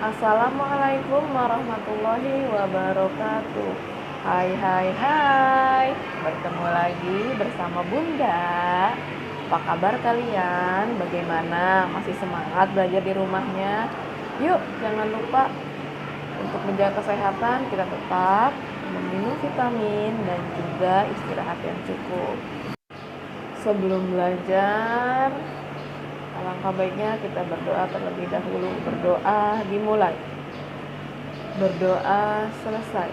Assalamualaikum warahmatullahi wabarakatuh. Hai, bertemu lagi bersama Bunda. Apa kabar kalian? Bagaimana? Masih semangat belajar di rumahnya? Yuk, jangan lupa untuk menjaga kesehatan, kita tetap meminum vitamin dan juga istirahat yang cukup. Sebelum belajar, alangkah baiknya kita berdoa terlebih dahulu. Berdoa dimulai, berdoa selesai.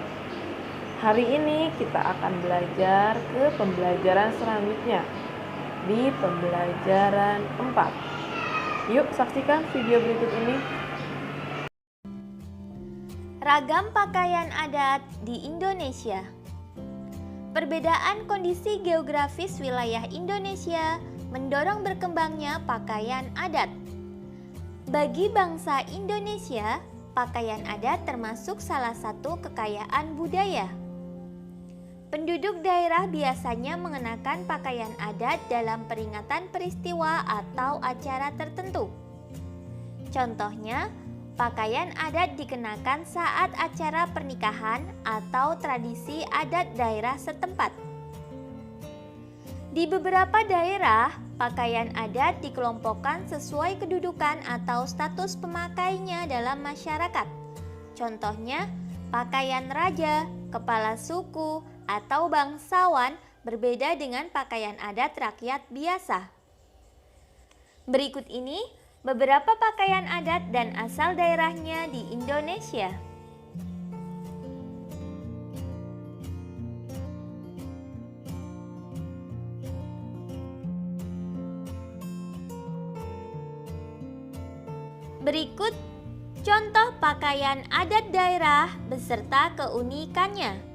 Hari ini kita akan belajar ke pembelajaran selanjutnya di pembelajaran 4. Yuk saksikan video berikut ini. Ragam pakaian adat di Indonesia. Perbedaan kondisi geografis wilayah Indonesia mendorong berkembangnya pakaian adat. Bagi bangsa Indonesia, pakaian adat termasuk salah satu kekayaan budaya. Penduduk daerah biasanya mengenakan pakaian adat dalam peringatan peristiwa atau acara tertentu. Contohnya, pakaian adat dikenakan saat acara pernikahan atau tradisi adat daerah setempat. Di beberapa daerah, pakaian adat dikelompokkan sesuai kedudukan atau status pemakainya dalam masyarakat. Contohnya, pakaian raja, kepala suku, atau bangsawan berbeda dengan pakaian adat rakyat biasa. Berikut ini beberapa pakaian adat dan asal daerahnya di Indonesia. Berikut contoh pakaian adat daerah beserta keunikannya.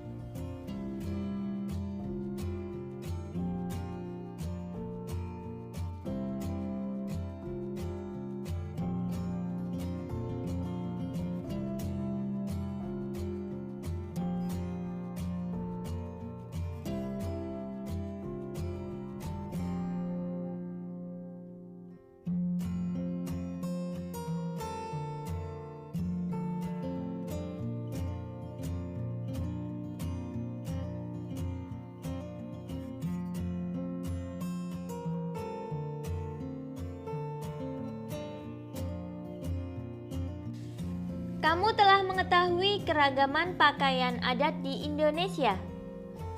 Kamu telah mengetahui keragaman pakaian adat di Indonesia.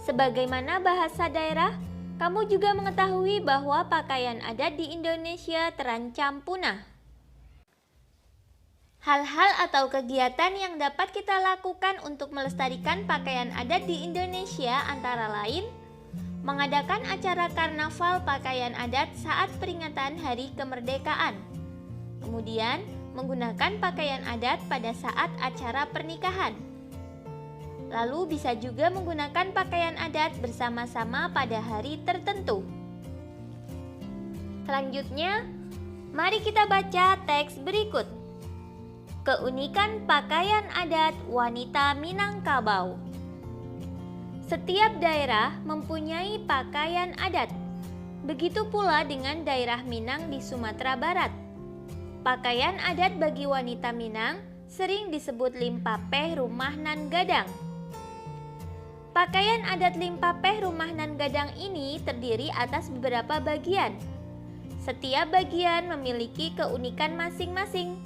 Sebagaimana bahasa daerah, kamu juga mengetahui bahwa pakaian adat di Indonesia terancam punah. Hal-hal atau kegiatan yang dapat kita lakukan untuk melestarikan pakaian adat di Indonesia antara lain mengadakan acara karnaval pakaian adat saat peringatan Hari Kemerdekaan. Kemudian, menggunakan pakaian adat pada saat acara pernikahan. Lalu bisa juga menggunakan pakaian adat bersama-sama pada hari tertentu. Selanjutnya, mari kita baca teks berikut. Keunikan pakaian adat wanita Minangkabau. Setiap daerah mempunyai pakaian adat. Begitu pula dengan daerah Minang di Sumatera Barat. Pakaian adat bagi wanita Minang sering disebut limpapeh rumah nan gadang. Pakaian adat limpapeh rumah nan gadang ini terdiri atas beberapa bagian. Setiap bagian memiliki keunikan masing-masing.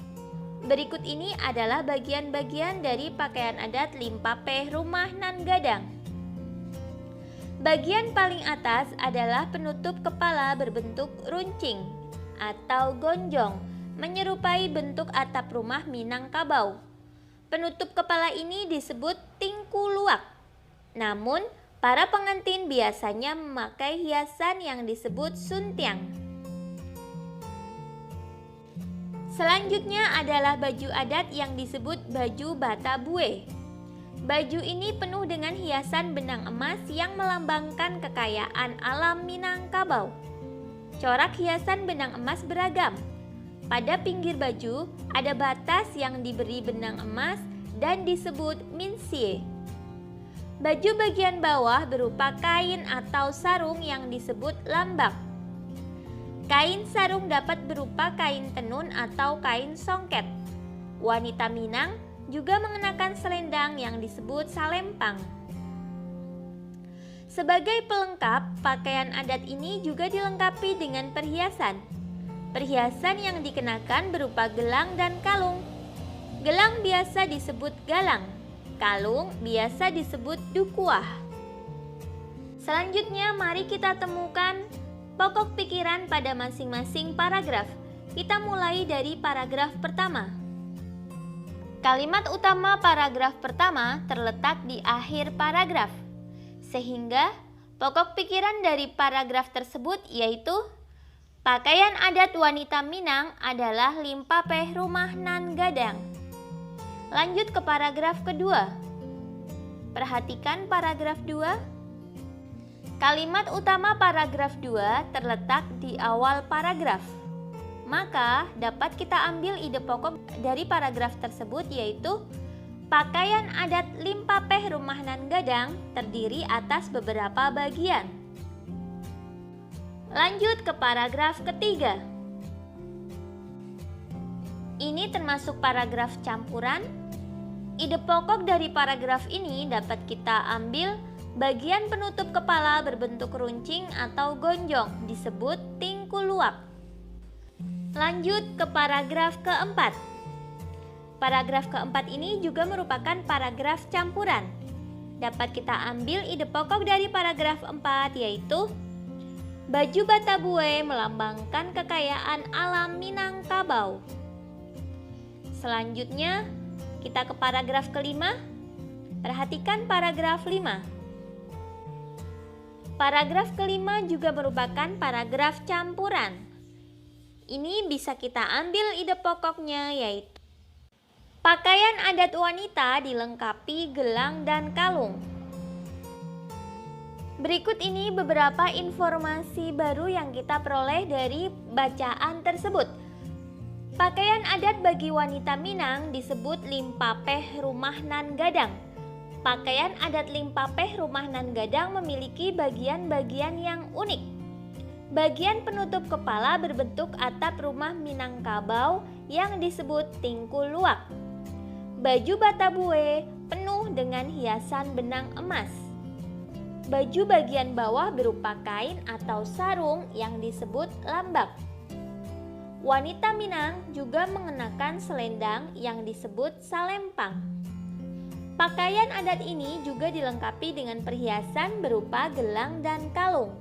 Berikut ini adalah bagian-bagian dari pakaian adat limpapeh rumah nan gadang. Bagian paling atas adalah penutup kepala berbentuk runcing atau gonjong, menyerupai bentuk atap rumah Minangkabau. Penutup kepala ini disebut tingkuluak. Namun, para pengantin biasanya memakai hiasan yang disebut suntiang. Selanjutnya adalah baju adat yang disebut baju Batabue. Baju ini penuh dengan hiasan benang emas yang melambangkan kekayaan alam Minangkabau. Corak hiasan benang emas beragam. Pada pinggir baju ada batas yang diberi benang emas dan disebut minsie. Baju bagian bawah berupa kain atau sarung yang disebut lambak. Kain sarung dapat berupa kain tenun atau kain songket. Wanita Minang juga mengenakan selendang yang disebut salempang. Sebagai pelengkap, pakaian adat ini juga dilengkapi dengan perhiasan. Perhiasan yang dikenakan berupa gelang dan kalung. Gelang biasa disebut galang, kalung biasa disebut dukuah. Selanjutnya mari kita temukan pokok pikiran pada masing-masing paragraf. Kita mulai dari paragraf pertama. Kalimat utama paragraf pertama terletak di akhir paragraf, sehingga pokok pikiran dari paragraf tersebut yaitu pakaian adat wanita Minang adalah limpapeh rumah nan gadang. Lanjut ke paragraf kedua. Perhatikan paragraf 2. Kalimat utama paragraf 2 terletak di awal paragraf. Maka dapat kita ambil ide pokok dari paragraf tersebut yaitu pakaian adat limpapeh rumah nan gadang terdiri atas beberapa bagian. Lanjut ke paragraf ketiga. Ini termasuk paragraf campuran. Ide pokok dari paragraf ini dapat kita ambil bagian penutup kepala berbentuk runcing atau gonjong disebut tingku luak. Lanjut ke paragraf keempat. Paragraf keempat ini juga merupakan paragraf campuran. Dapat kita ambil ide pokok dari paragraf 4 yaitu baju Batabué melambangkan kekayaan alam Minangkabau. Selanjutnya kita ke paragraf kelima. Perhatikan paragraf 5. Paragraf kelima juga merupakan paragraf campuran. Ini bisa kita ambil ide pokoknya yaitu pakaian adat wanita dilengkapi gelang dan kalung. Berikut ini beberapa informasi baru yang kita peroleh dari bacaan tersebut. Pakaian adat bagi wanita Minang disebut limpapeh rumah nan gadang. Pakaian adat limpapeh rumah nan gadang memiliki bagian-bagian yang unik. Bagian penutup kepala berbentuk atap rumah Minangkabau yang disebut tingku luak. Baju Batabué penuh dengan hiasan benang emas. Baju bagian bawah berupa kain atau sarung yang disebut lambak. Wanita Minang juga mengenakan selendang yang disebut salempang. Pakaian adat ini juga dilengkapi dengan perhiasan berupa gelang dan kalung.